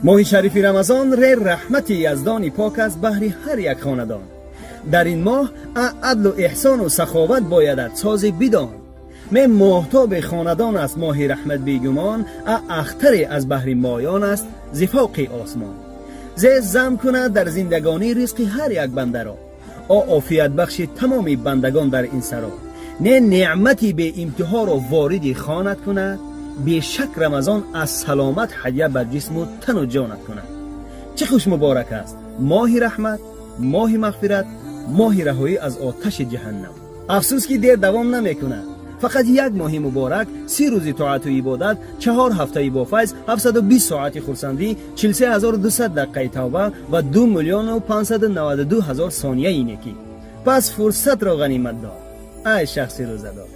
ماه شریف رمضان ری رحمت یزدان پاک است بهر هر یک خاندان. در این ماه عدل و احسان و سخاوت بایدت ساز بدان. من ماهتاب خاندان است ماه رحمت بیگمان، اختر از بحر مایان است زفاق آسمان. زم کند در زندگانی رزق هر یک بنده را، عافیت بخش تمام بندگان در این سرا. نه نعمتی به امتحان را وارد خانت کند، به شک رمضان از سلامت هدیه بر جسم و تن و جانت کند. چه خوش مبارک است ماه رحمت، ماه مغفرت، ماه رهایی از آتش جهنم. افسوس که دیر دوام نمی کند. فقط یک ماه مبارک، 30 روز طاعت و عبادت، 4 هفته با فیض، 720 ساعت خرسندی، 43200 دقیقه توبه و 2,592,000 ثانیه نیکی. پس فرصت را غنیمت دار ای شخص روزه‌دار.